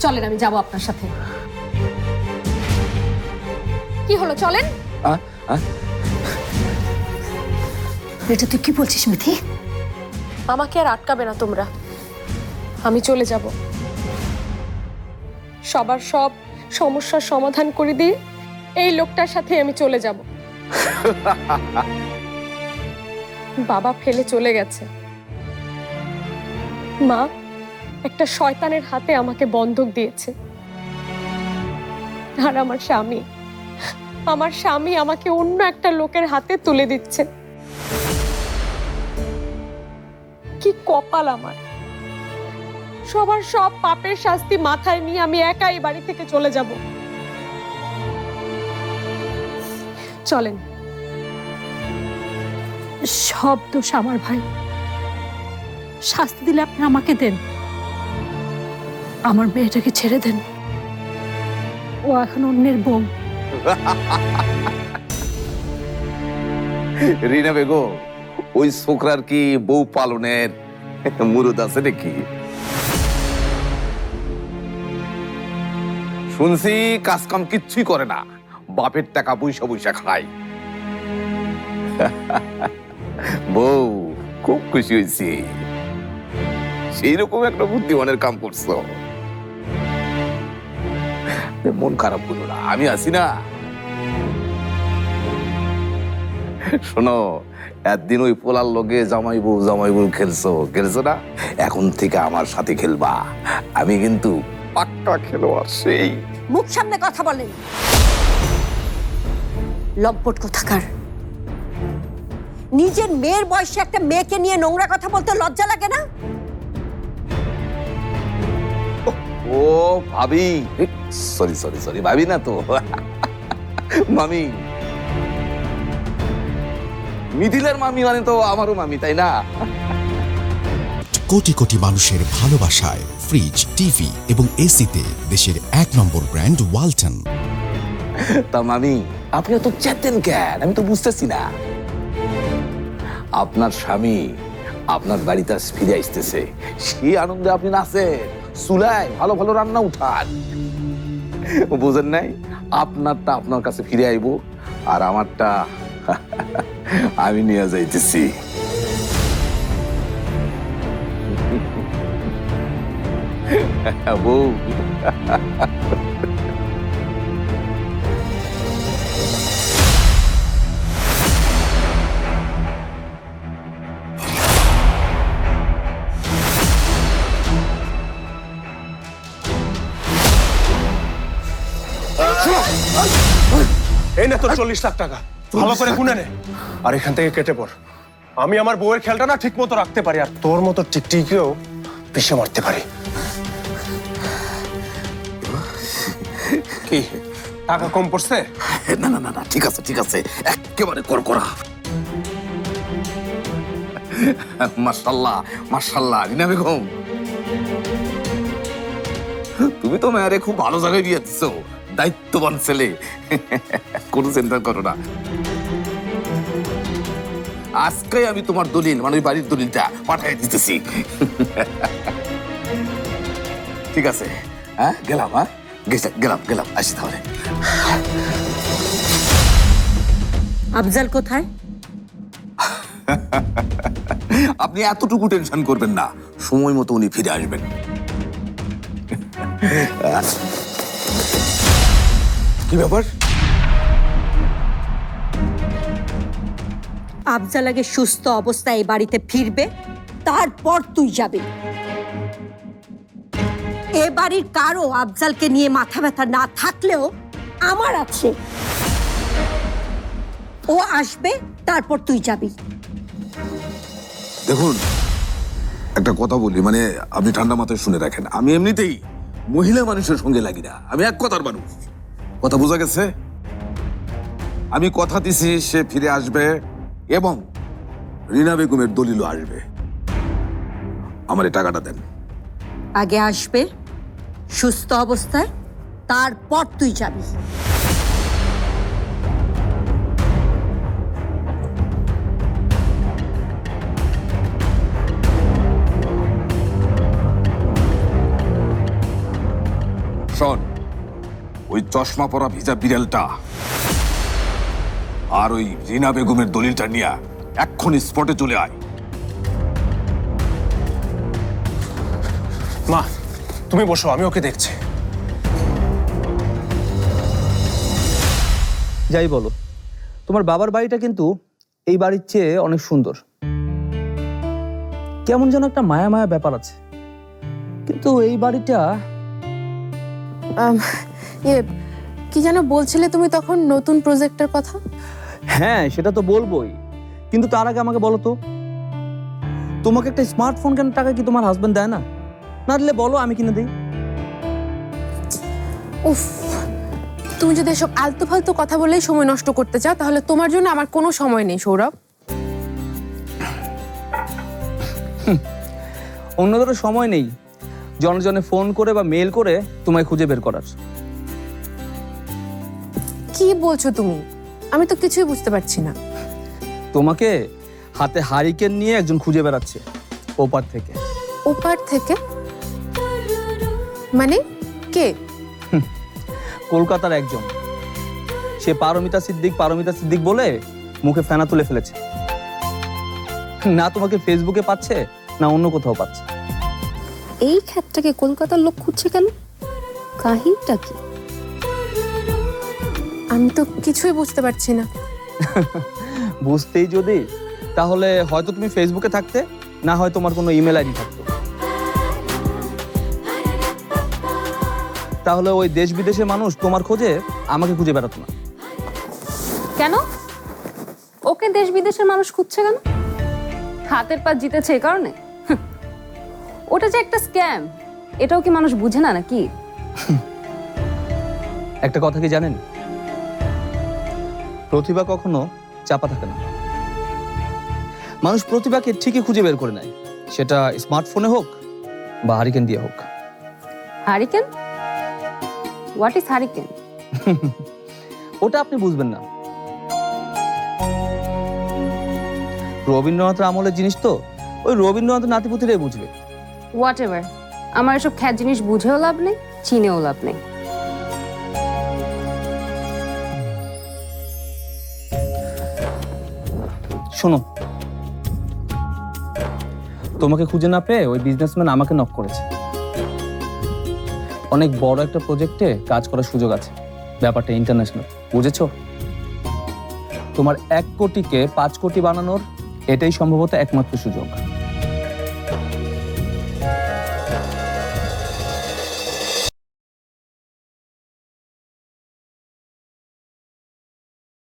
চলেন আমি যাব আপনার সাথে। কি হলো, চলেন। এটা তুই কি বলছিস মিথি? আমাকে আর আটকাবে না তোমরা, আমি চলে যাব। সবার সব সমস্যার সমাধান করে দিয়ে এই লোকটার সাথে আমি চলে যাব। বাবা ফেলে চলে গেছে, মা একটা শয়তানের হাতে আমাকে বন্ধক দিয়েছে, আর আমার স্বামী আমাকে অন্য একটা লোকের হাতে তুলে দিচ্ছে। কি কপাল আমার! সবার সব পাপের শাস্তি মাথায় নিয়ে আমি একা এই বাড়ি থেকে চলে যাব। চলেন। সব দোষ আমার ভাই, শাস্তি দিলে আপনি আমাকে দেন, আমার মেয়েটাকে ছেড়ে দেন, ও এখন অন্যের বউ। রিনা বেগম, ওই ছোকরার কি বউ পালনের মুরুদ আছে নাকি? শুনছি কাজ কাম কিচ্ছুই করে না, বাপের টাকা পয়সা পয়সা খায়। বউ খুব খুশি হয়েছি, সেই রকম একটা বুদ্ধিমানের কাম করছো। মন খারাপ করো না, আমি আছি না। শোনো, একদিন ওই পোলার লগে জামাই বউ খেলছো না, এখন থেকে আমার সাথে খেলবা। আমি কিন্তু পাক্কা খেলোয়াড়। সেই মুখ সামনে কথা বলেন, লম্পট কোথাকার। নিজের মেয়ের বয়সে একটা মেয়েকে নিয়ে নোংরা কথা বলতে লজ্জা লাগে না? ও ভাবি, সরি সরি সরি, ভাবি না তো, মামি। মিথিলার মামি মানে তো আমারও মামি, তাই না? কোটি কোটি মানুষের ভালোবাসায় ফ্রিজ, টিভি এবং এসিতে দেশের ১ নম্বর ব্র্যান্ড ওয়ালটন। তা মামি, আপনি তো চেতেন কেন? আমি তো বুঝতেছি না। আপনার স্বামী আপনার বাড়িতে ফিরে আসতেছে, সেই আনন্দে আপনি নাচেন, চুলায় ভালো ভালো রান্না উঠান। বুঝেন নাই? আপনারটা আপনার কাছে ফিরে আইব, আর আমারটা আমি নিয়ে যাইতেছি। বউ, এই না তোর 40 লাখ টাকা, ভালো করে গুনে নে আর এখান থেকে কেটে পড়। আমি আমার বউয়ের খেয়ালটা না ঠিক মতো রাখতে পারি, আর তোর মতো টিকটিকেও পিষে মারতে পারি। কি টাকা কম পড়ছে? না না না না, ঠিক আছে ঠিক আছে, একেবারে করকরা। মাশাআল্লাহ মাশাআল্লাহ, রিনা বেগম, তুমি তো মেয়ারে খুব ভালো জায়গায় বিয়ে দিচ্ছ, দায়িত্ববান ছেলে। কোনো চিন্তা করো না, আজকে আমি তোমার দলিল মানে ওই বাড়ির দলিলটা পাঠিয়ে দিতেছি। ঠিক আছে, হ্যাঁ গেলাম, হ্যাঁ গেলাম, আসি তাহলে। আফজাল কোথায়? আপনি এতটুকু টেনশন করবেন না, সময় মতো উনি ফিরে আসবেন। কি ব্যাপার? আফজাল আগে সুস্থ অবস্থায় এই বাড়িতে ফিরবে, তারপর তুই যাবি। এ বাড়ির কারো আফজালকে নিয়ে মাথা ব্যথা না থাকলেও আমার আছে। ও আসবে, তারপর তুই যাবি। দেখুন, একটা কথা বলি, মানে আপনি ঠান্ডা মাথায় শুনে রাখেন, আমি এমনিতেই মহিলা মানুষের সঙ্গে লাগি না, আমি এক কথার মানুষ। কথা বোঝা গেছে? আমি কথা দিছি সে ফিরে আসবে এবং রিনা বেগমের দলিলও আসবে। আমার এই টাকাটা দেন। আগে আসবে সুস্থ অবস্থায়, তারপর তুই যাবি। শোন, ওই চশমা পরা ভিজা বিড়ালটা আর ওই রিনা বেগমের দলিলটা নিয়ে এক্ষুনি স্পটে চলে আয়। মা, তুমি বসো, আমি ওকে দেখছি। যাই বলো, তোমার বাবার বাড়িটা কিন্তু এই বাড়ির চেয়ে অনেক সুন্দর। কেমন যেন একটা মায়া মায়া ব্যাপার আছে, কিন্তু এই বাড়িটা কি যেন বলছিলে তুমি তখন, নতুন প্রজেক্টের কথা? হ্যাঁ সেটা তো বলবোই, কিন্তু তার আগে আমাকে বলো তো, তোমাকে একটা স্মার্টফোন কেনার টাকা কি তোমার হাজবেন্ড দেয় না? না দিলে বলো, আমি কিনে দিই। উফ, তুমি যদি এসব আলতু ফালতু কথা বলেই সময় নষ্ট করতে চাও, তাহলে তোমার জন্য আমার কোনো সময় নেই সৌরভ। অন্যদেরও সময় নেই জনে জনে ফোন করে বা মেল করে তোমায় খুঁজে বের করার। কি বলছো তুমি? আমি তো কিছুই বুঝতে পারছি না। তোমাকে হাতে হারিকেন নিয়ে একজন খুঁজে বেড়াচ্ছে ওপার থেকে। ওপার থেকে মানে কে? কলকাতার একজন। সে পারমিতা সিদ্দিক বলে মুখে ফেনা তুলে ফেলেছে। না তোমাকে ফেসবুকে পাচ্ছে, না অন্য কোথাও পাচ্ছে। এই ক্ষেত্রটাকে কলকাতার লোক খুঁজছে কেন? কাহিনীটা কি? আমি তো কিছুই বুঝতে পারছি না। বুঝতেই যদি, তাহলে হয়তো তুমি ফেসবুকে থাকতে, না হয় তোমার কোনো ইমেল আইডি থাকতো। তাহলে ওই দেশ বিদেশের মানুষ তোমার খোঁজে আমাকে খুঁজে বেড়াতো না। কেন? ওকে দেশ বিদেশের মানুষ খুঁজছে কেন? হাতের পা জিতেছে এই কারণে? ওটা যে একটা স্ক্যাম, এটাও কি মানুষ বুঝে না নাকি? একটা কথা কি জানেন, প্রতিভা কখনো চাপা থাকে না। মানুষ প্রতিভাকে ঠিকই খুঁজে বের করে নেয়, সেটা স্মার্টফোনে হোক বা হারিকেন দিয়ে হোক। হারিকেন? What is hurricane? ওটা আপনি বুঝবেন না, রবীন্দ্রনাথের আমলের জিনিস তো, ওই রবীন্দ্রনাথের নাতিপুতিরাই বুঝবে। হোয়াট এভার, আমার এসব খ্যাত জিনিস বুঝেও লাভ নেই, চিনেও লাভ নেই। শোনো, তোমাকে খুঁজে না পেয়ে ওই বিজনেসম্যান আমাকে নক করেছে। অনেক বড় একটা প্রজেক্টে কাজ করার সুযোগ আছে, ব্যাপারটা ইন্টারন্যাশনাল, বুঝেছো? তোমার 1 কোটিকে 5 কোটি বানানোর এটাই সম্ভবত একমাত্র সুযোগ।